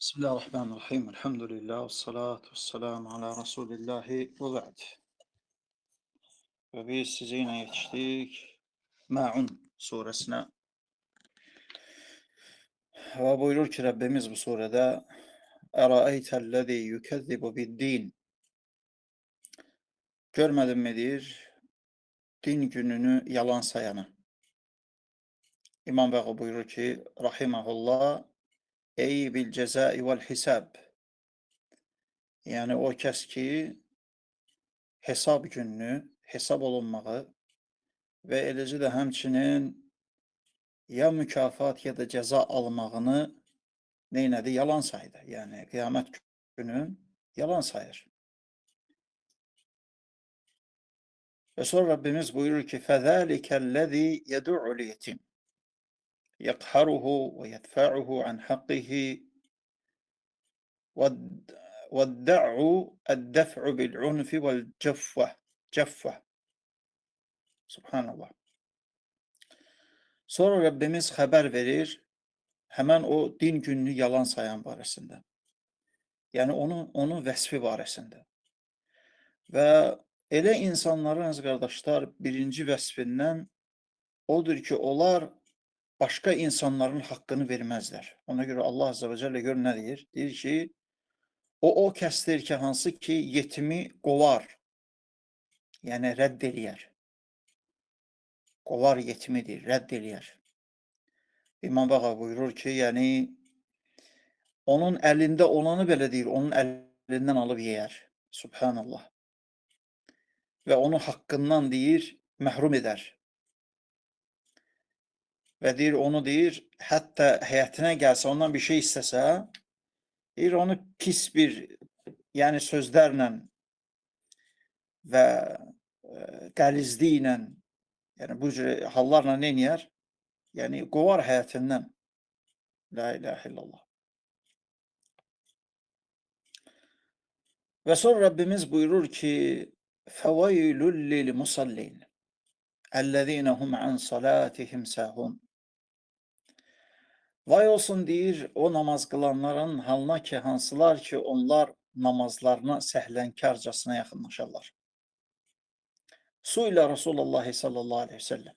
Bismillahirrahmanirrahim. Elhamdülillah. Ve salatu ve selamu ala Resulillahi ve ba'd. Ve biz sizinle yetiştik Ma'un suresine. Ve buyurur ki Rabbimiz bu surede Eraeytellezî yükezzibu biddin. Görmedin midir din gününü yalan sayanı? İmam Bəği buyurur ki Rahimahullah ey bil cezai vel hisab. Yani o kəs ki hesab gününü, hesab olunmağı ve eləcə də həmçinin ya mükafat ya da ceza almağını neynədi? Yalan saydı. Yani kıyamet günü yalan sayır. Ve sonra Rabbimiz buyurur ki فَذَٰلِكَ الَّذ۪ي يَدُعُ الْيَتِيمِ يَقْهَرُهُ وَيَدْفَعُهُ عَنْ حَقِّهِ وَالدَّعُ الدَّفْعُ بِالْعُنْفِ وَالْجَفَّةِ. Subhanallah. Sonra Rabbimiz haber verir hemen o din gününü yalan sayan barəsində. Yani onun vəsfi barəsində. Və elə insanların əziz qardaşlar birinci vəsfindən odur ki, onlar başqa insanların haqqını verməzlər. Ona görə Allah Azze və Cəllə gör nə deyir? Deyir ki, o kəsdir ki, hansı ki yetimi qovar, yəni rədd eləyər. Qovar yetimidir, rədd eləyər. İmam Bəği buyurur ki, yəni onun əlində olanı belə deyir, onun əlindən alıb yeyər. Subhanallah. Və onu haqqından deyir, məhrum edər. Və deyir, onu deyir, hətta həyətinə gəlsə, ondan bir şey istəsə, deyir, onu pis bir, yəni sözlərlə və qəlizliklə, yəni bu cür hallarla neyniyər? Yəni, qovar həyətindən. La ilahe illallah. Və sonra Rabbimiz buyurur ki, فَوَيْلُ لِلْمُصَلِّينَ اَلَّذ۪ينَ هُمْ عَنْ صَلَاتِهِمْ سَهُونَ. Vay olsun deyir o namaz qılanların halına ki, hansılar ki, onlar namazlarına səhlənkarcasına yaxınlaşarlar. Su ilə Resulullah sallallahu aleyhi ve sellem.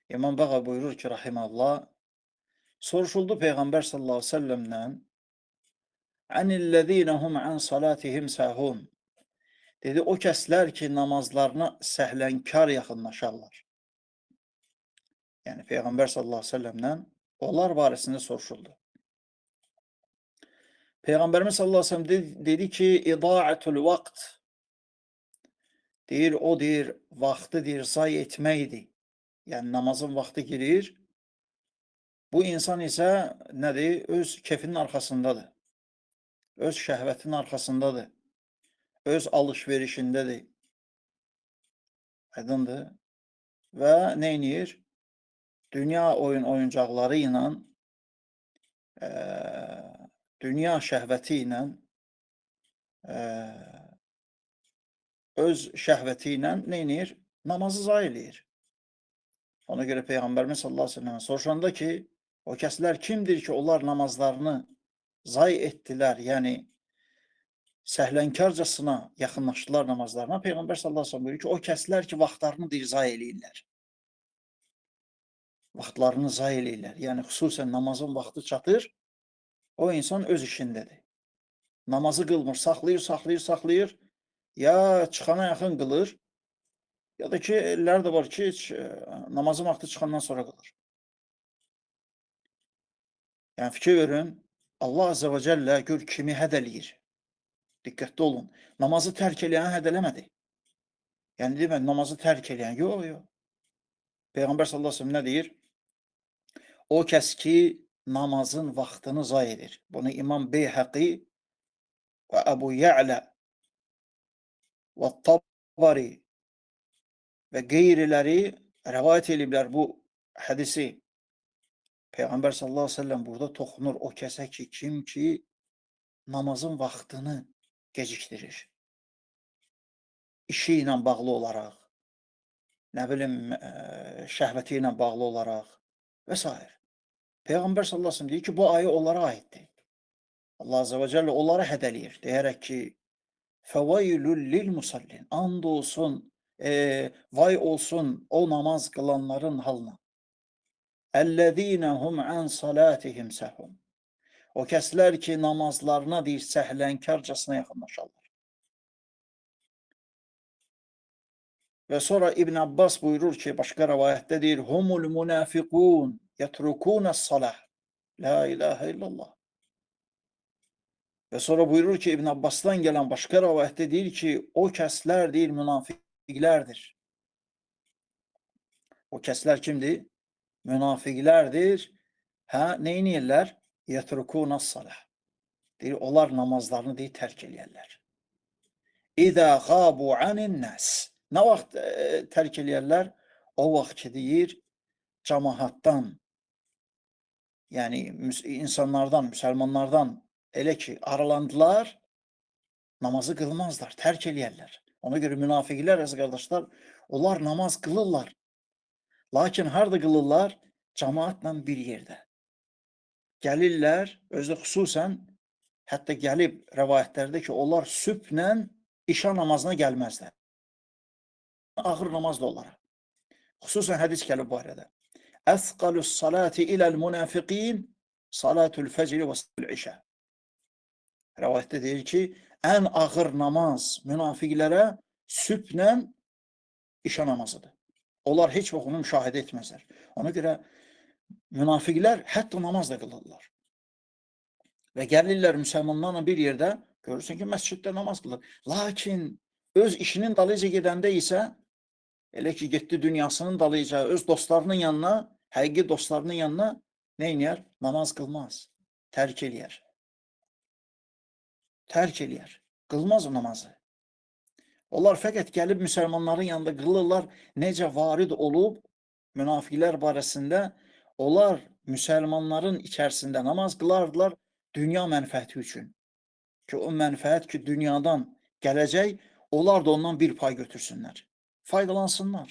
İmam Bəği buyurur ki, Rahiməllah, soruşuldu Peyğəmbər sallallahu aleyhi ve sellemdən Ənillezîne hum an salatihim sahun. Dedi, o kəslər ki, namazlarına səhlənkar yaxınlaşarlar. Yəni, Peyğəmbər sallallahu aleyhi ve sellemdən onlar barəsində soruşuldu. Peyğəmbərimiz sallallahu aleyhi ve sellem dedi ki, İdâ'atul vaqt. Deyir, o deyir, vaxtı deyir, zay etməkdir. Yəni, namazın vaxtı girir. Bu insan isə nədir? Öz kefinin arxasındadır. Öz şəhvətinin arxasındadır. Öz alışverişindədir. Aydındır. Və neyniyir? Dünya oyuncaqları ilə, dünya şəhvəti ilə, öz şəhvəti ilə neyniyir? Namazı zay eləyir. Ona görə Peyğəmbərimiz sallallahu aleyhi ve sellem soruşanda ki, o kəslər kimdir ki, onlar namazlarını zay etdilər, yəni səhlənkarcasına yaxınlaşdılar namazlarına. Peyğəmbər sallallahu aleyhi ve sellem buyurur ki, o kəslər ki, vaxtlarını deyir, zay eləyirlər. Vaxtlarını zay eləyirlər. Yəni, xüsusən namazın vaxtı çatır, o insan öz işindədir. Namazı qılmır, saxlayır, ya çıxana yaxın qılır, ya da ki, elləri də var ki, namazın vaxtı çıxandan sonra qılır. Yəni, fikir verin, Allah Azze və Cəllə gör kimi hədələyir. Diqqətli olun. Namazı tərk eləyən hədələmədi. Yəni, demək, namazı tərk eləyən, yox. Peyğəmbər sallallahu aleyhi ve sellem nə deyir? O kəs ki, namazın vaxtını zay edir. Bunu İmam Beyhəqi və Əbu Ya'lə və Tabari və qeyriləri rəvayət ediblər bu hədisi. Peyğəmbər sallallahu aleyhi ve sellem burada toxunur o kəsə ki, kim ki, namazın vaxtını gecikdirir. İşi ilə bağlı olaraq, nə bilim, şəhvəti ilə bağlı olaraq və s. Peyğəmbər sallallahu aleyhi ve sellem deyir ki, bu ayə onlara aiddir. Allah Azze ve Celle onları hədələyir. Deyərək ki, fəvaylul lil musallin. And olsun, vay olsun o namaz qılanların halına. Əlləzīnə hum an salatihim səhun. O kəslər ki, namazlarına deyir, səhlənkarcasına yaxınlaşarlar. Və sonra İbn Abbas buyurur ki, başqa rəvayətdə deyir, humul munafiqun yetrukunəs salah. La ilahe illallah. Və sonra buyurur ki, İbn Abbasdan gələn başqa rəvayətdə deyir ki, o kəslər deyir, münafiqlərdir. O kəslər kimdir? Münafiqlərdir. Hə, neyniyirlər? Yetrukunəs salah. Deyir, onlar namazlarını deyir, tərk eləyərlər. İzə qabu anin nas. Nə vaxt tərk eləyərlər? O vaxt ki, deyir, cəmaatdan, yəni insanlardan, müsəlmanlardan elə ki, aralandılar, namazı qılmazlar, tərk eləyərlər. Ona görə münafiqlər, əziz qardaşlar, onlar namaz qılırlar. Lakin harada qılırlar? Cəmaatla bir yerdə. Gəlirlər, özü xüsusən, hətta gəlib rəvayətlərdə ki, onlar sübhlə işa namazına gəlməzlər. Ağır namaz da onlara. Xüsusən hədis gəlib bu arada. Əsqalus salati iləl münafiqin salatul fəcri və salatul işə. Rəvayətdə deyir ki, ən ağır namaz münafiqlərə sübhlə işa namazıdır. Onlar heç vaxt onu müşahidə etməzlər. Ona görə münafiqlər hətta namaz da qılırlar. Və gəlirlər müsəlmanlarla bir yerdə, görürsən ki, məsciddə namaz qılır. Lakin öz işinin dalıca gedəndə isə, elə ki, getdi dünyasının dalıca, öz dostlarının yanına, həqiqi dostlarının yanına nə edir? Namaz qılmaz, tərk eləyər. Tərk eləyər, qılmaz o namazı. Onlar fəqət gəlib müsəlmanların yanında qılırlar, necə varid olub münafiqlər barəsində, onlar müsəlmanların içərisində namaz qılardılar dünya mənfəəti üçün. Ki, o mənfəət ki, dünyadan gələcək, onlar da ondan bir pay götürsünlər, faydalansınlar.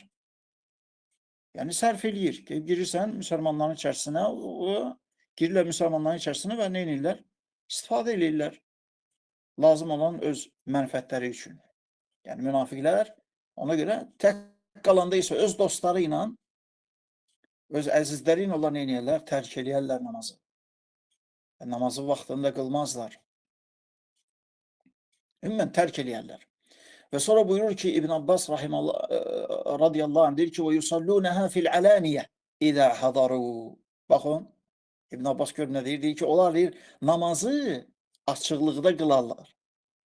Yəni, sərf eləyir ki, girirsən müsəlmanların içərisinə, girirlər müsəlmanların içərisinə və nə edirlər? İstifadə edirlər, lazım olan öz mənfəətləri üçün. Yəni, münafiqlər ona görə tək qalanda isə öz dostları ilə, öz əzizləri ilə onlar nə edirlər? Tərk eləyərlər namazı. Namazı vaxtında qılmazlar. Ümumən tərk eləyərlər. Və sonra buyurur ki, İbn Abbas radiyallahu anh deyir ki, وَيُصَلُّونَهَا فِي الْعَلَانِيَةِ اِذَا حَضَرُوا. Baxın, İbn Abbas gör nə deyir? Deyir ki, onlar deyir, namazı açıqlıqda qılarlar.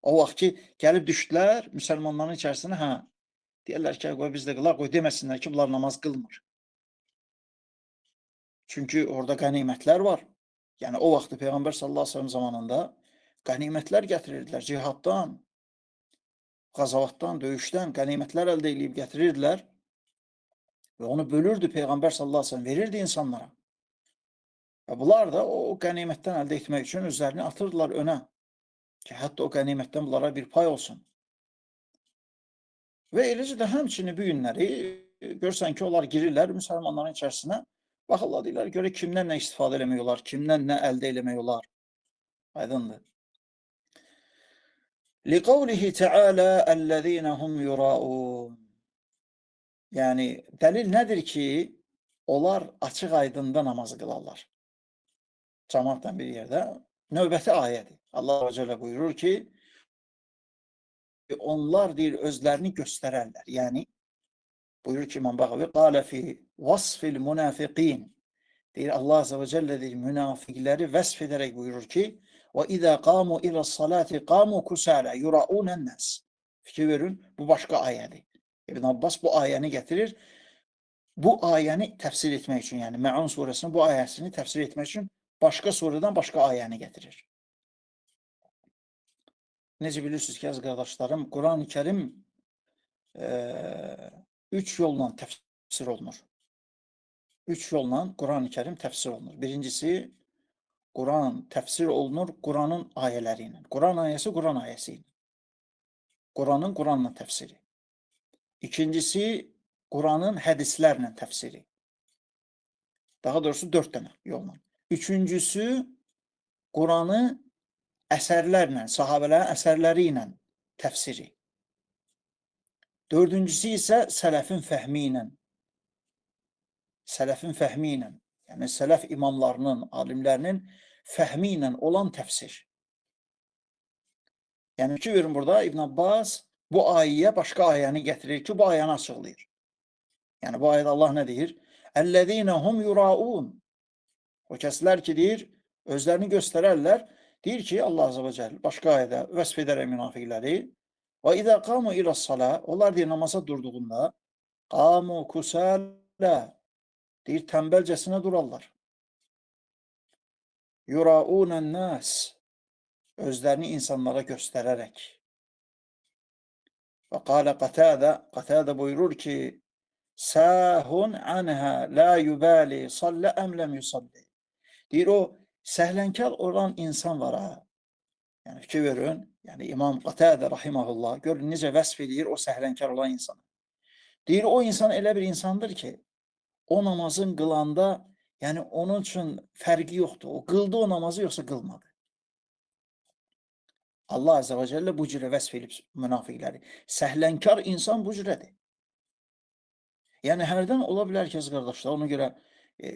O vaxt ki, gəlib düşdülər müsəlmanların içərisinə, hə, deyərlər ki, qoy biz də qılaq, qoy deməsinlər ki, bunlar namaz qılmır. Çünki orada qənimətlər var. Yəni, o vaxtı Peyğəmbər sallallahu aleyhi ve sellem zamanında qənimətlər gətirirdilər cihaddan, qazavatdan, döyüşdən qənimətlər əldə edib gətirirdilər və onu bölürdü Peyğəmbər sallallahu aleyhi ve sellem, verirdi insanlara. Və bunlar da o qənimətdən əldə etmək üçün özlərini atırdılar önə ki, hətta o qənimətdən bunlara bir pay olsun. Və eləcə də həmçinin bu günləri görsən ki, onlar girirlər müsəlmanların içərisinə, baxırlar, deyirlər, görə kimdən nə istifadə eləmək olar, kimdən nə əldə eləmək olar. Aydındır. Liqavlihi Teala əlləzīnə hum yuraun. Yəni, dəlil nədir ki, onlar açıq aydında namazı qılarlar. Cəmaatla bir yerdə. Növbəti ayədir. Allah Cəllə buyurur ki, onlar deyir, özlərini göstərərlər. Yəni, buyurur ki, İmam Bağavi, qalə fi vasfil münafiqin. Deyir, Allah Azze ve Celle deyir, münafiqləri vəsf edərək buyurur ki, və izə qamu ilə salati qamu kusələ yuraunən nəs. Fikir verin, bu başqa ayədir. İbn Abbas bu ayəni gətirir. Bu ayəni təfsir etmək üçün, yəni Məun surəsinin bu ayəsini təfsir etmək üçün başqa surədən başqa ayəni gətirir. Necə bilirsiniz ki, əziz qardaşlarım, Quran-ı Kərim 3 yolla təfsir olunur. 3 yolla Quran-ı Kərim təfsir olunur. Birincisi, Quran təfsir olunur Quranın ayələri ilə. Quran ayəsi Quran ayəsi ilə. Quranın Quranla təfsiri. İkincisi, Quranın hədislərlə təfsiri. Daha doğrusu 4 dənə yolla. Üçüncüsü, Quranı əsərlərlə, sahabələrin əsərləri ilə təfsiri. Dördüncüsü isə sələfin fəhmi ilə. Sələfin fəhmi ilə. Yəni, sələf imamlarının, alimlərinin fəhmi ilə olan təfsir. Yəni, fikir verin burada İbn Abbas bu ayəyə başqa ayəni gətirir ki, bu ayəni açıqlayır. Yəni, bu ayədə Allah nə deyir? Əllezîne hum yuraun. O kəslər ki, deyir, özlərini göstərərlər. Deyir ki, Allah Azze ve Celle başqa ayədə vəsf edərək münafiqləri. Və izə qamu iləs-salə, onlar deyir, namaza durduğunda, qamu kusələ, deyir, tənbəlcəsinə durarlar. Yuraunən-nas, özlərini insanlara göstərərək. Və qalə Qatadə buyurur ki, səhun anhə la yubəli sallə əmləm yusalli. Deyir, o səhlənkar olan insan var ha. Yəni, fikir verin, yəni İmam Qatadə rahiməhullah, görün necə vəsf edir o səhlənkar olan insanı. Deyir, o insan elə bir insandır ki, o namazın qılanda, yəni onun üçün fərqi yoxdur. O qıldı o namazı, yoxsa qılmadı. Allah Azze ve Celle bu cürə vəsf edib münafiqləri. Səhlənkar insan bu cürədir. Yəni, hərdən ola bilər ki, qardaşlar, ona görə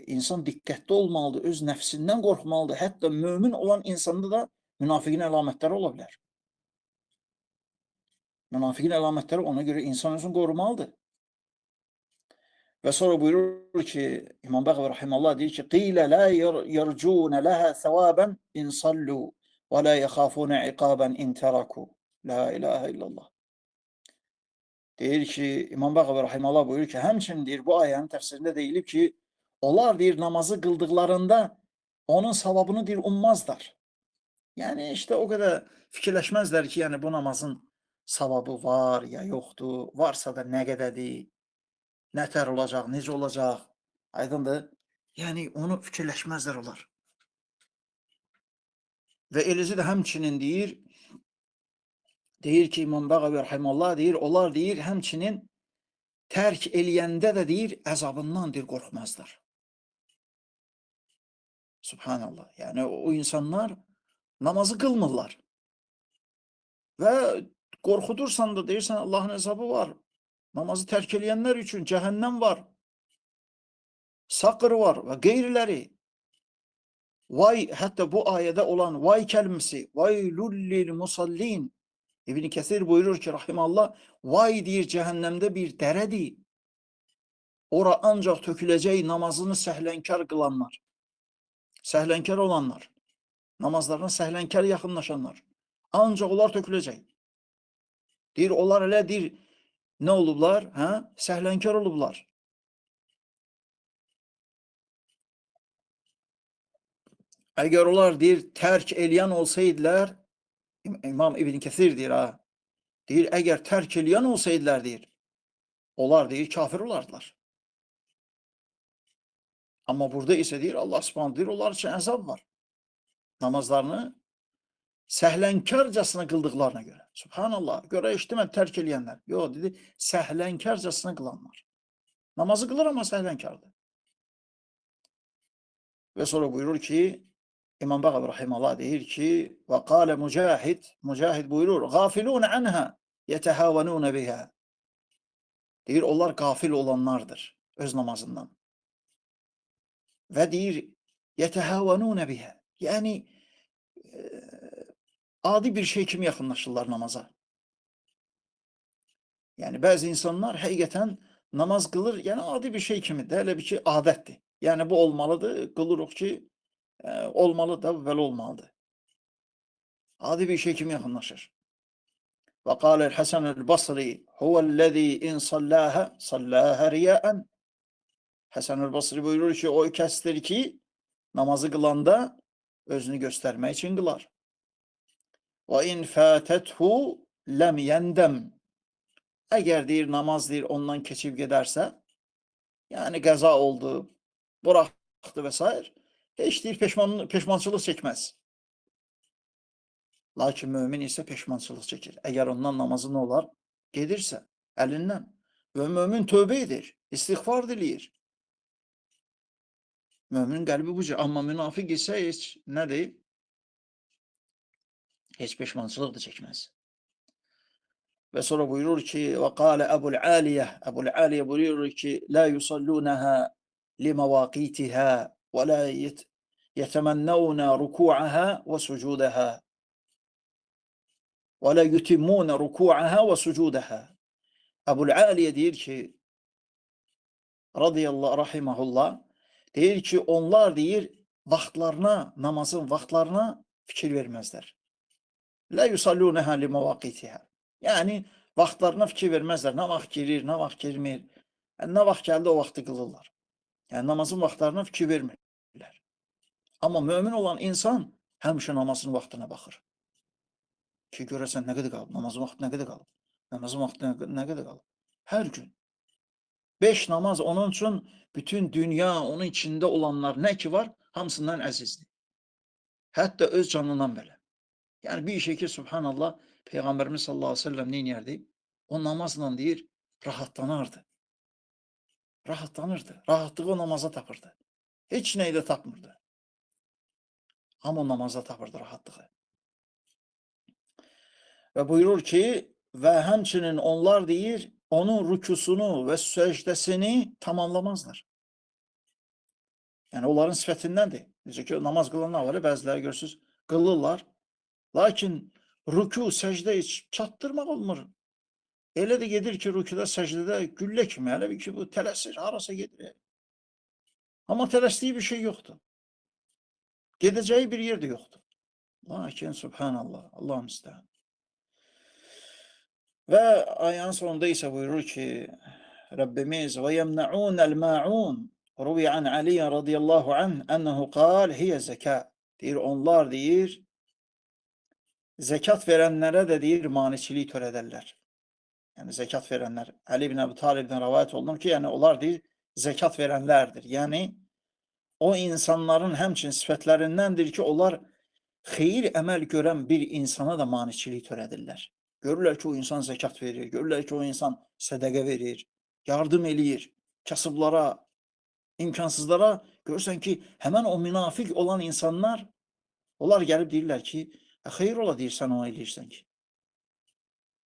insan diqqətli olmalıdır, öz nəfsindən qorxmalıdır. Hətta mömin olan insanda da münafiqin əlamətləri ola bilər. Münafiqin əlamətləri ona görə insan özünü qorumalıdır. Və sonra buyurur ki, İmam Bəğvi Rahiməllah deyir ki, qilə lə yərcunə ləhə thəvabən in sallu və lə yəxafunə iqabən in təraku. La ilahə illallah. Deyir ki, İmam Bəğvi Rahiməllah buyurur ki, həmçinin deyir, bu ayənin təfsirində deyilib ki, onlar deyir, namazı qıldıqlarında onun savabını deyir, ummazlar. Yəni, işte o qədər fikirləşməzlər ki, yəni bu namazın savabı var ya yoxdur, varsa da nə qədədir, nə tər olacaq, necə olacaq, aydındır. Yəni, onu fikirləşməzlər olar. Və eləcə də həmçinin deyir ki, İmam Bəğvi Rahiməllah deyir, onlar deyir, həmçinin tərk eləyəndə də deyir, əzabından deyir, qorxmazlar. Subhanallah. Yəni, o insanlar namazı qılmırlar. Və qorxudursan da deyirsən, Allahın əzabı var. Namazı tərk eləyənlər üçün cəhənnəm var. Saqır var və qeyriləri. Vay, hətta bu ayədə olan vay kəlməsi, vaylullil musallin. İbn Kəsir buyurur ki, rahimallah, vay deyir, cəhənnəmdə bir dərədir. Ora ancaq töküləcək namazını səhlənkar qılanlar. Səhlənkar olanlar. Namazlarına səhlənkar yaxınlaşanlar. Ancaq onlar töküləcək. Deyir, onlar elə deyir, nə olublar? Hə? Səhlənkar olublar. Əgər onlar deyir, tərk eləyən olsaydılar, İmam İbn Kəsir deyir, ha, deyir, əgər tərk eləyən olsaydılar, deyir, onlar deyir, kafir olardılar. Amma burada isə deyir, Allah subhanahu deyir, onlar üçün əzab var. Namazlarını səhlənkarcasına qıldıqlarına görə. Subhanallah, görə işitmə tərk eləyənlər. Yox, dedi, səhlənkarcasına qılanlar. Namazı qılır, amma səhlənkardır. Və sonra buyurur ki, İmam Bəğvi Rahiməllah deyir ki, və qalə Mücahid buyurur, qafilun anhə yətəhəvənunə bihə. Deyir, onlar qafil olanlardır öz namazından. Və deyir, yətəhəvənunə bihə. Yəni, adi bir şey kimi yaxınlaşırlar namaza. Yəni, bəzi insanlar həqiqətən namaz qılır, yəni adi bir şey kimidir, elə bir ki, adətdir. Yəni, bu olmalıdır, qılırıq ki, olmalı da, belə olmalıdır. Adi bir şey kimi yaxınlaşır. Və qalə Həsən el-Basri huvəl-ləzi in salləhə riyəən. Həsən el-Basri buyurur ki, o kəsdir ki, namazı qılanda özünü göstərmək üçün qılar. Və in fətəthu ləm yəndəm. Əgər deyir, namaz deyir, ondan keçib gedərsə, yəni qəza oldu, buraxdı və s. Heç deyir, peşmançılıq çəkməz. Lakin mömin isə peşmançılıq çəkir. Əgər ondan namazı nə olar? Gedirsə, əlindən. Və mömin tövbə edir, istiğfar diləyir. Mömin qəlbi bu cür. Amma münafiq isə heç nə deyil? Heç peşmançılıq da çəkməz. Və sonra buyurur ki, və qalə Əbu'l-Aliyə, Əbu'l-Aliyə buyurur ki, la yusallunəha limavaqitihə və la yetəmənnəvnə ruku'əhə və sucudəhə və la yutimmunə ruku'əhə və sucudəhə. Əbu'l-Aliyə deyir ki, radiyallahu rahiməhullah, deyir ki, onlar deyir, vaxtlarına, namazın vaxtlarına fikir verməzlər. La yusallunəha limavaqitihə. Yəni, vaxtlarına fikir verməzlər. Nə vaxt girir, nə vaxt girmir. Yəni, nə vaxt gəldi, o vaxtı qılırlar. Yəni, namazın vaxtlarına fikir vermirlər. Amma mömin olan insan həmişə namazın vaxtına baxır. Ki, görəsən, nə qədər qalıb? Namazın vaxtı nə qədər qalıb? Namazın vaxtı nə qədər qalıb? Hər gün. 5 namaz onun üçün bütün dünya, onun içində olanlar nə ki var, hamısından əzizdir. Hətta öz canından belə. Yəni, bir şey ki, subhanallah, Peyğəmbərimiz sallallahu aleyhi ve sellem neyniyərdi? O namazla deyir, rahatlanardı. Rahatlanırdı. Rahatlığı o namaza tapırdı. Heç neydə tapmırdı. Amma o namaza tapırdı rahatlığı. Və buyurur ki, və həmçinin onlar deyir, onun rükusunu və səcdəsini tamamlamazlar. Yəni, onların sifətindəndir. Necə ki, namaz qılanlar var, bəziləri görürsünüz, qılırlar. Lakin rüku, səcdə heç çatdırmaq olmur. Elə də gedir ki, rükuda, səcdədə güllə kimi, hələ bir ki, bu tələsir, harasa gedir. Amma tələsdiyi bir şey yoxdur. Gedəcəyi bir yer də yoxdur. Lakin, subhanallah, Allah'ım istəyən. Və ayənin sonunda isə buyurur ki, Rəbbimiz və yəmnə'unəl ma'un ruvi an Aliyə radiyallahu anh ənəhu qal hiyə zəkə. Deyir, onlar deyir, zəkat verənlərə də deyir, maniçilik törədərlər. Yəni, zəkat verənlər. Əli ibn Əbu Talibdən rəvayət olunur ki, yəni, onlar deyir, zəkat verənlərdir. Yəni, o insanların həmçin sifətlərindəndir ki, onlar xeyir əməl görən bir insana da maniçilik törədirlər. Görürlər ki, o insan zəkat verir, görürlər ki, o insan sədəqə verir, yardım eləyir, kasıblara, imkansızlara. Görürsən ki, həmən o münafiq olan insanlar, onlar gəlib deyirlər ki, xeyir ola deyirsən, ona eləyirsən ki.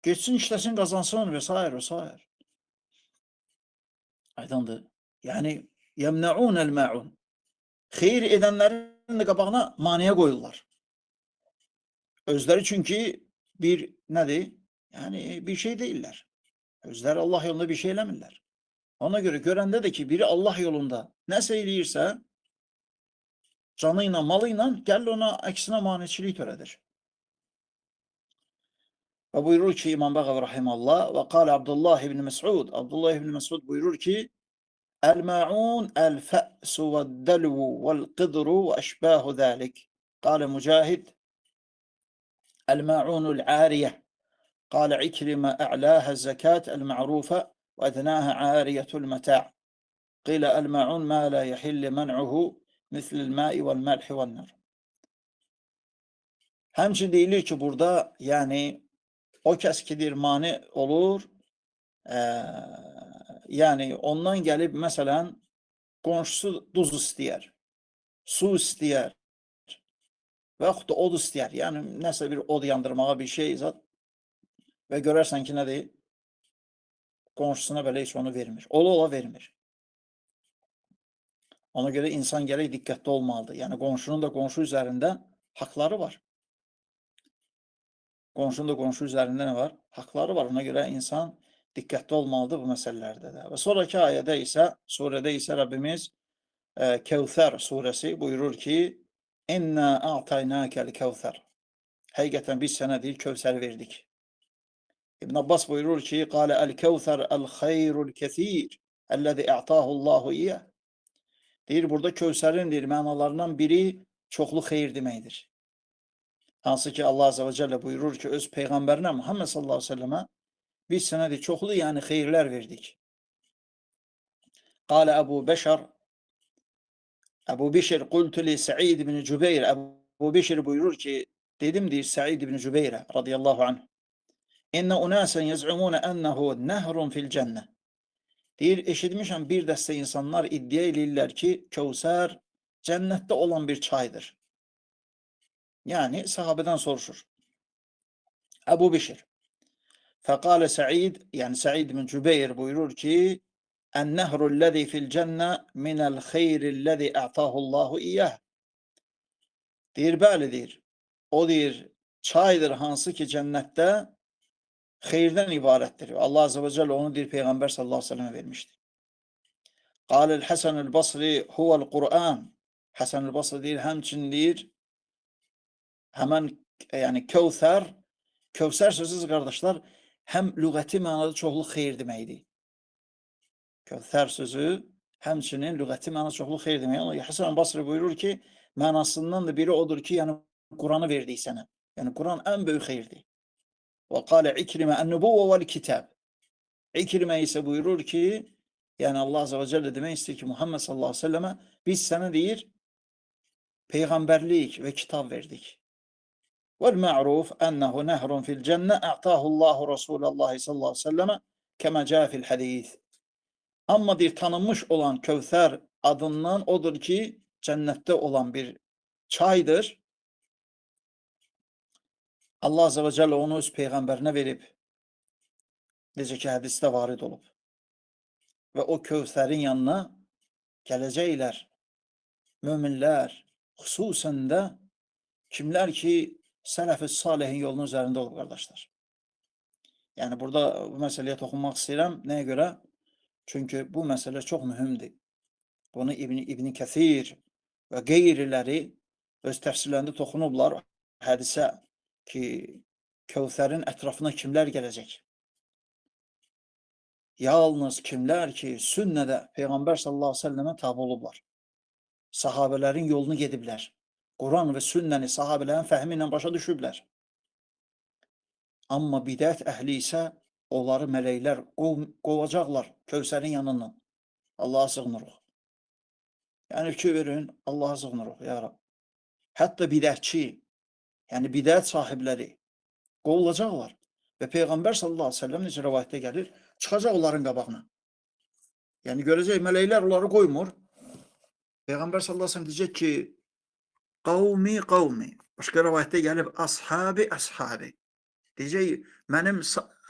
Geçsin, işləsin, qazansın və s. və s. Aydındır. Yəni, yəmnə'unəl mə'un. Xeyir edənlərin də qabağına maniyə qoyurlar. Özləri çünki bir, nədir? Yəni, bir şey deyirlər. Özləri Allah yolunda bir şey eləmirlər. Ona görə görəndə də ki, biri Allah yolunda nəsə eləyirsə, canı ilə, malı ilə gəlir ona əksinə maniçilik törədir. Və buyurur ki, İmam Bəğəvi rahimallah və qalə Abdullah ibn Məs'ud. Abdullah ibn Məs'ud buyurur ki, Əl-mə'un əl-fə'su vəd-dəlvu vəl-qidru və əşbəhu zəlik. Qalə Mücahid, Əl-mə'unul əriyyə. Qalə İkrimə ə'ləhə zəkət əl-mə'rufə və ədnəhə əriyətul mətə'. Qilə əl-mə'un mə lə yəhilli mən'uhu mislil-mə'i vəl-məlhi vəl-nər. Həmçin deyilir ki, burada, yəni, o kəs kidir, mani olur, yəni ondan gəlib, məsələn, qonşusu duz istəyər, su istəyər və yaxud da od istəyər, yəni nəsə bir od yandırmağa bir şey zat və görərsən ki, nədir? Qonşusuna belə heç onu vermir, ola vermir. Ona görə insan gərək diqqətli olmalıdır. Yəni, qonşunun da qonşu üzərində haqları var. Qonşunun da qonşu üzərində nə var? Haqları var. Ona görə insan diqqətli olmalıdır bu məsələlərdə də. Və sonraki ayədə isə, surədə isə Rəbbimiz Kəvsər surəsi buyurur ki, İnnə a'taynəkəl kəvsər. Həqiqətən biz sənə deyir, Kövsəri verdik. İbn Abbas buyurur ki, qalə əl-kəvsər əl-xeyrul kəsir, əlləzi ə'tahullahu iyə. Deyir, burada Kövsərin deyir, mənalarından biri çoxlu xeyir deməkdir. Hansı ki, Allah Azze ve Celle buyurur ki, öz Peyğəmbərinə Muhammed sallallahu aleyhi ve sellemə biz sənə deyir, çoxlu yəni xeyirlər verdik. Qalə Əbu Bəşər, Əbu Bişir qultu li Sa'id ibn Cübeyr. Əbu Bişir buyurur ki, dedim deyir Sa'id ibn Cübeyrə radiyallahu anh. İnnə unəsən yəz'umunə ənəhu nəhrun fil cənnə. Deyir, eşitmişəm bir dəstə insanlar iddia eləyirlər ki, Kövsər cənnətdə olan bir çaydır. Yəni, sahabədən soruşur. Ebu Bişir. Fekale Sa'id, yani Sa'id bin Cübeyr buyurur ki, "En-nehru'llezî fil cenne minel hayrillezî a'tâhullâhu iyyah." Deyir, bəli deyir. O deyir, çaydır hansı ki cənnətdə xeyirdən ibarətdir. Allah Azze ve Celle onu deyir Peyğəmbər sallallahu aleyhi ve sellem vermişdir. Qalil Həsən el-Basri huvel Qur'an. Həsən el-Basri deyir, həmçinin deyir, həmən yəni Kevser sözü qardaşlar, həm lüğəti mənada çoxlu xeyir deməkdir. Kevser sözü həmçinin lüğəti mənada çoxlu xeyir deməkdir. Həsən el-Basri buyurur ki, mənasından da biri odur ki, yəni Kur'an'ı verdik sənə. Yəni Kur'an ən böyük xeyirdir. Və qalə İkrimə ən-nubuvvə vəl-kitab. İkrimə isə buyurur ki, yəni Allah Azze ve Celle demək istəyir ki, Muhammed sallallahu aleyhi ve sellemə biz sənə deyir, peyğəmbərlik və kitab verdik. Vəl-mə'ruf ənəhu nəhrun fil cənnə a'tahullahu Rasulallahi sallallahu aleyhi ve sellemə kəmə cə fil hədis. Amma deyir, tanınmış olan Kövsər adından odur ki, cənnətdə olan bir çaydır. Allah Azze ve Celle onu öz peyğəmbərinə verib. Necə ki, hədisdə varid olub. Və o Kövsərin yanına gələcəklər möminlər, xüsusən də kimlər ki, sələf-i salihin yolunun üzərində olub, qardaşlar. Yəni, burada bu məsələyə toxunmaq istəyirəm. Nəyə görə? Çünki bu məsələ çox mühümdir. Bunu İbn Kəthir və qeyriləri öz təfsirlərində toxunublar hədisə ki, Kövsərin ətrafına kimlər gələcək? Yalnız kimlər ki, sünnədə Peyğəmbər sallallahu aleyhi ve sellemə tabi olublar. Sahabələrin yolunu gediblər. Quran və sünnəni sahabələrin fəhmi ilə başa düşüblər. Amma bidət əhli isə onları mələklər qovacaqlar Kövsərin yanından. Allah'a sığınırıq. Yəni fikir verin, Allah'a sığınırıq, ya Rab. Hətta bidətçi, yəni bidət sahibləri qovulacaqlar. Və Peyğəmbər sallallahu aleyhi ve sellem necə rəvayətdə gəlir, çıxacaq onların qabağına. Yəni görəcək, mələklər onları qoymur. Peyğəmbər sallallahu aleyhi ve sellem deyəcək ki, qavmi, qavmi. Başqa rəvayətdə gəlib, ashabi, ashabi. Deyəcək, mənim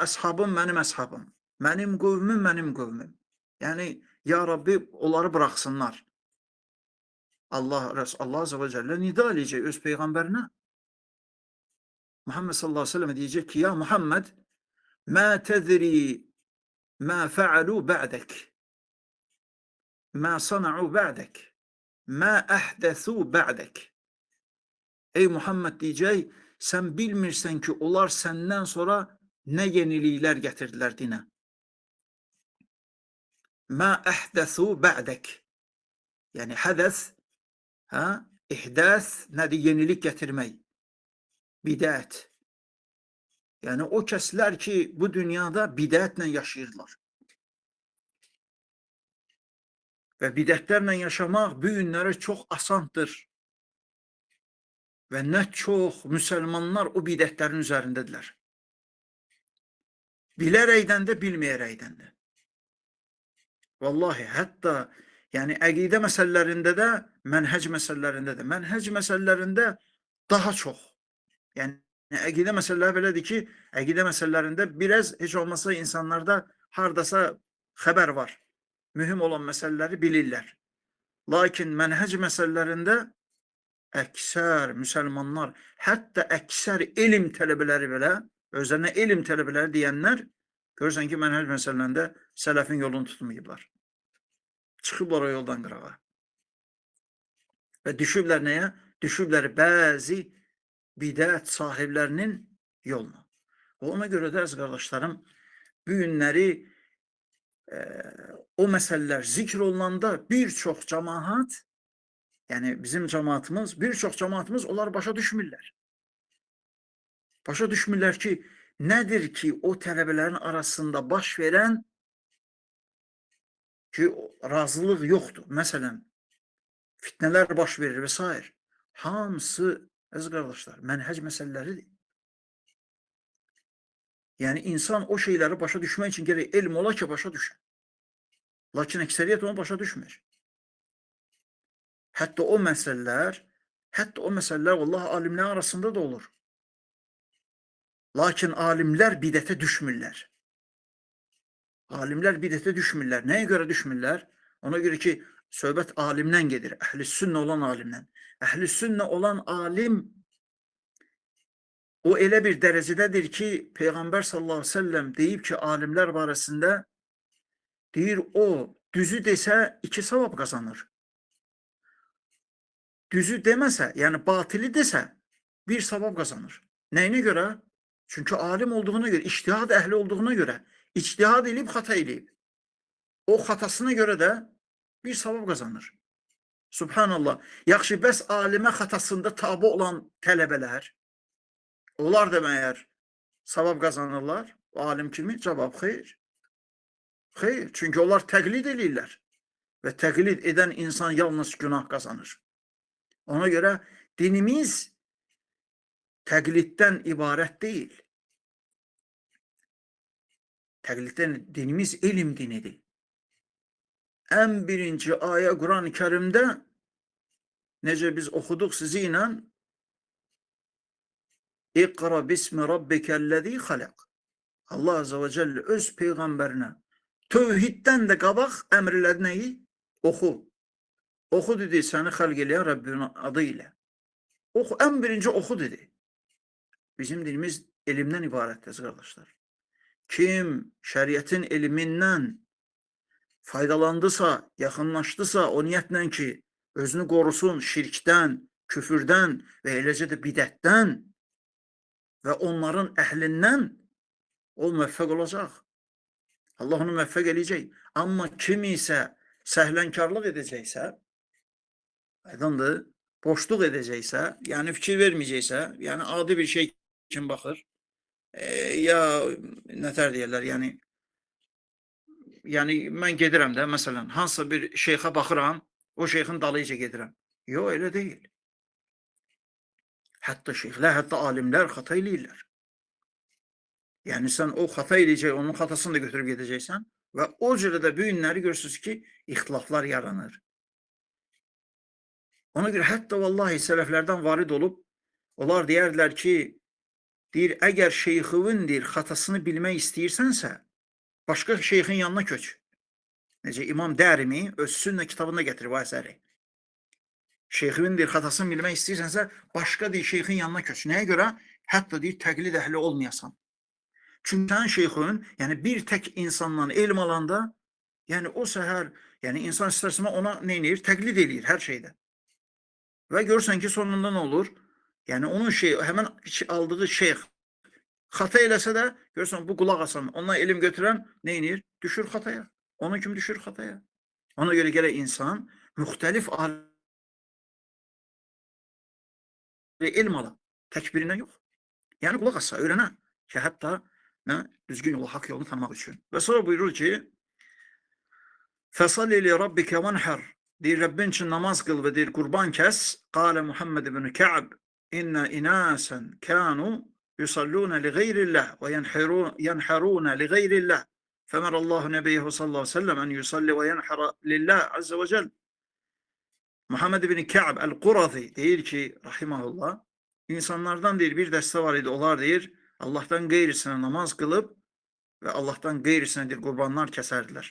əshabım, mənim əshabım. Mənim qövmüm, mənim qövmüm. Yəni, ya Rabbi, onları bıraxsınlar. Allah Azze ve Celle nida eləyəcək öz Peyğəmbərinə. Muhammed sallallahu aleyhi ve sellem diyecek ki, ya Muhammed, ma tedri ma fa'alu ba'dek, ma sana'u ba'dek, ma ahdesu ba'dek. Ey Muhammed diyecek, sen bilmirsən ki, onlar səndən sonra nə yeniliklər gətirdilər dinə. Ma ahdesu ba'dek. Yəni hədəs, ihdas nədir? Yenilik gətirmək. Bidət. Yəni o kəslər ki, bu dünyada bidətlə yaşayırlar. Və bidətlərlə yaşamaq bu günlərə çox asandır. Və nə çox müsəlmanlar o bidətlərin üzərindədirlər. Bilərəkdən də, bilməyərəkdən də. Vallahi, hətta yəni əqidə məsələlərində də, mənhəc məsələlərində də. Mənhəc məsələlərində daha çox. Yəni əqidə məsələləri belədir ki, əqidə məsələlərində biraz heç olmasa insanlarda hardasa xəbər var. Mühüm olan məsələləri bilirlər. Lakin mənhəc məsələlərində əksər müsəlmanlar, hətta əksər elm tələbələri belə, özlərinə elm tələbələri deyənlər, görürsən ki, mənhəc məsələlərində sələfin yolunu tutmayıblar. Çıxıblar o yoldan qırağa. Və düşüblər nəyə? Düşüblər bəzi bidət sahiblərinin yoluna. Ona görə də, əziz qardaşlarım, bu günləri o məsələlər zikr olunanda bir çox cəmaat, yəni bizim cəmaatımız, bir çox cəmaatımız onlar başa düşmürlər. Başa düşmürlər ki, nədir ki, o tələbələrin arasında baş verən ki, razılıq yoxdur. Məsələn, fitnələr baş verir və s. Hamısı, əziz qardaşlar, mənhəc məsələləridir. Yəni, insan o şeyləri başa düşmək üçün gərək elm ola ki, başa düşür. Lakin əksəriyyət onu başa düşmür. Hətta o məsələlər Allah alimlər arasında da olur. Lakin alimlər bidətə düşmürlər. Alimlər bidətə düşmürlər. Nəyə görə düşmürlər? Ona görə ki, söhbət alimdən gedir. Əhl-i sünnə olan alimdən. Əhl-i sünnə olan alim o elə bir dərəcədədir ki, Peyğəmbər sallallahu əleyhi və səlləm deyib ki, alimlər barəsində deyir o düzü desə 2 savab qazanır. Düzü deməsə, yəni batili desə 1 savab qazanır. Nəyinə görə? Çünki alim olduğuna görə, ictihad əhli olduğuna görə, ictihad edib xata edib. O xatasına görə də 1 savab qazanır. Subhanallah. Yaxşı, bəs alimə xatasında tabi olan tələbələr, onlar da məyər savab qazanırlar? O alim kimi? Cavab xeyr. Xeyr, çünki onlar təqlid edirlər. Və təqlid edən insan yalnız günah qazanır. Ona görə dinimiz təqliddən ibarət deyil. Təqliddən dinimiz elm dinidir. Ən birinci ayə Quran-ı Kərimdə necə biz oxuduq sizi ilə İqra bismi rabbikəl-ləzi xalaq. Allah Azze və Celle öz Peyğəmbərinə tövhiddən də qabaq əmr elədi nəyi? Oxu. Oxu dedi, səni xəlq eləyən Rəbbin adı ilə. Oxu, ən birinci oxu dedi. Bizim dilimiz elmdən ibarətdir, qardaşlar. Kim şəriətin elmindən faydalandısa, yaxınlaşdısa, o niyyətlə ki, özünü qorusun şirkdən, küfürdən və eləcə də bidətdən və onların əhlindən o müvəffəq olacaq. Allah onu müvəffəq eləyəcək. Amma kim isə səhlənkarlıq edəcəksə, aydındır, boşluq edəcəksə, yəni fikir verməyəcəksə, yəni adi bir şey kim baxır, ya nətər deyirlər, yəni mən gedirəm də, məsələn, hansısa bir şeyxə baxıram, o şeyxin dalıca gedirəm. Yox, elə deyil. Hətta şeyxlər, hətta alimlər xata eləyirlər. Yəni sən o xata eləyəcək, onun xatasını da götürüb gedəcəksən və o cürə də bu günləri görürsünüz ki, ixtilaflar yaranır. Ona görə hətta vallahi sələflərdən varid olub, onlar deyərdilər ki, deyir, əgər şeyxivin deyir, xatasını bilmək istəyirsənsə, başqa şeyxin yanına köç. Necə İmam Dərimi öz sünnə kitabında gətirir bu əsəri. Şeyxivin deyir, xatasını bilmək istəyirsənsə, başqa deyir, şeyxin yanına köç. Nəyə görə? Hətta deyir, təqlid əhli olmayasan. Çünki sən şeyxin, yəni bir tək insandan elm alanda, yəni o səhər, yəni insan istərsəmə ona neynir? Təqlid eləyir hər şeydə. Və görürsən ki, sonunda nə olur? Yəni onun həmən aldığı şeyx xata eləsə də, görürsən bu qulaq asan, ondan elm götürən neynir? Düşür xataya. Onun kimi düşür xataya. Ona görə gərək insan müxtəlif elm ala. Təkbirindən yox. Yəni qulaq asa, öyrənə ki, hətta düzgün yolu, haqq yolunu tanımaq üçün. Və sonra buyurur ki, Fəsalli li rabbikə vənhər. Deyir, Rəbbin üçün namaz qıl və deyir, qurban kəs. Qalə Muhammed ibn Kə'b, İnnə inəsən kənu yusallunə li qeyrilləh və yənhərunə li qeyrilləh. Fəmərəllahu nəbiyyəhu sallallahu aleyhi ve sellem ən yusalli və yənhərə lilləh azze və cəl. Muhammed ibn Kə'b el-Qurazi deyir ki, rahimahullah, insanlardan deyir, bir dəstə var idi, onlar deyir, Allahdan qeyrisinə namaz qılıb və Allahdan qeyrisinə deyir, qurbanlar kəsərdilər.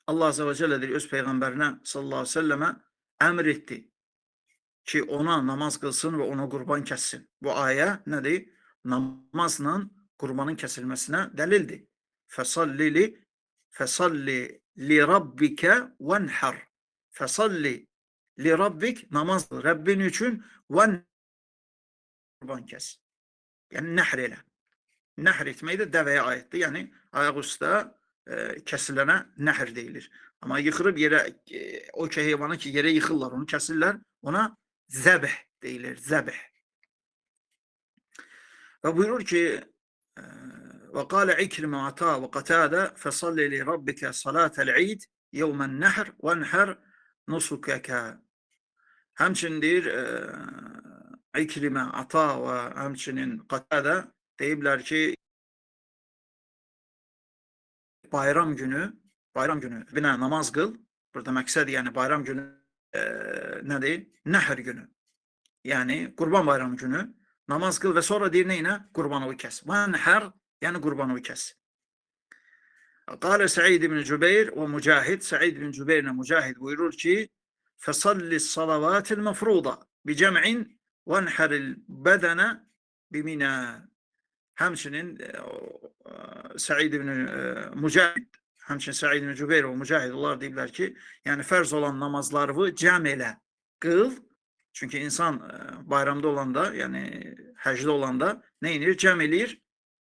Allah Azze və Cəllə deyir, öz Peyğəmbərinə sallallahu aleyhi ve sellemə əmr etdi ki, ona namaz qılsın və ona qurban kəssin. Bu ayə nədir? Namazla qurbanın kəsilməsinə dəlildir. Fəsalli li rabbikə vənhər. Fəsalli li rabbik namazdır. Rəbbin üçün qurban kəs. Yəni nəhr elə. Nəhr etmək də dəvəyə aiddir. Yəni ayaq üstə kəsilənə nəhr deyilir. Amma yıxırıb yerə, o ki heyvanı ki yerə yıxırlar, onu kəsirlər, ona zəbh deyilir, zəbh. Və buyurur ki, və qalə İkrimə ata və qatədə fəsalli li rabbikə salatəl-id yevmən nəhr və nəhər nusukəkə. Həmçinin deyir, İkrimə ata və həmçinin qatədə deyiblər ki, bayram günü binə namaz qıl. Burada məqsəd yəni bayram günü nədir? Nəhr günü. Yəni qurban bayramı günü Namaz kıl ve sonra deyir neyinə? Qurbanı kəs. Vanhər, yəni qurbanı kəs. Qale Sa'id ibn Cübeyr ve Mücahid. Sa'id ibn Cübeyr ile Mücahid buyurur ki فَصَلِّ الصَّلَوَاتِ الْمَفْرُوضَ بِجَمْعٍ وَانْحَرِ الْبَدَنَ بِمِنَا. Həmçinin Sa'id ibn Mücahid, həmçinin Sa'id ibn Cübeyr və Mücahid onlar deyiblər ki, yəni fərz olan namazları cəm elə, qıl. Çünki insan bayramda olanda, yəni həcdə olanda nə edir? Cəm eləyir,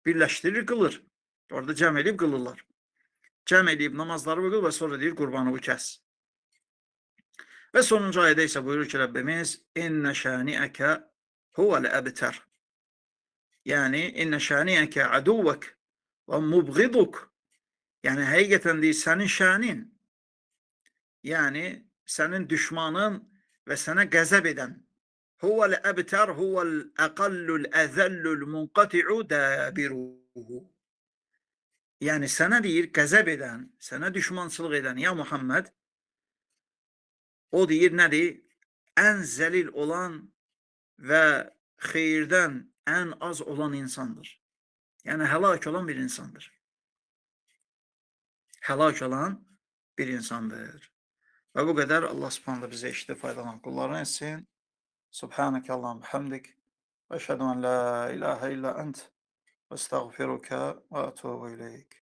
birləşdirir, qılır. Orada cəm eləyib qılırlar. Cəm eləyib namazları qıl və sonra deyir qurbanı kəs. Və sonuncu ayədə isə buyurur ki, Rəbbimiz İnnə şəniəkə huvəl-əbtər. Yəni, innə şəniəkə aduvvək və mubğiduk. Yəni, həqiqətən deyir, sənin şənin, yəni, sənin düşmanın və sənə qəzəb edən. Huvəl-əbtər, huvəl-əqallul əzəllul munqati'u dəbiruhu. Yəni, sənə deyir, qəzəb edən, sənə düşmançılıq edən, ya Muhammed, o deyir, nədir? Ən zəlil olan və xeyirdən ən az olan insandır. Yəni, həlak olan bir insandır. Həlak olan bir insandır. Və bu qədər Allah subhanələ bizə işdə faydalan qullarını etsin. Subhanəkə Allahım həmdik. Və əşhədu ən la ilahə illə ənt. Və estəğfiruka və ətubu iləyik.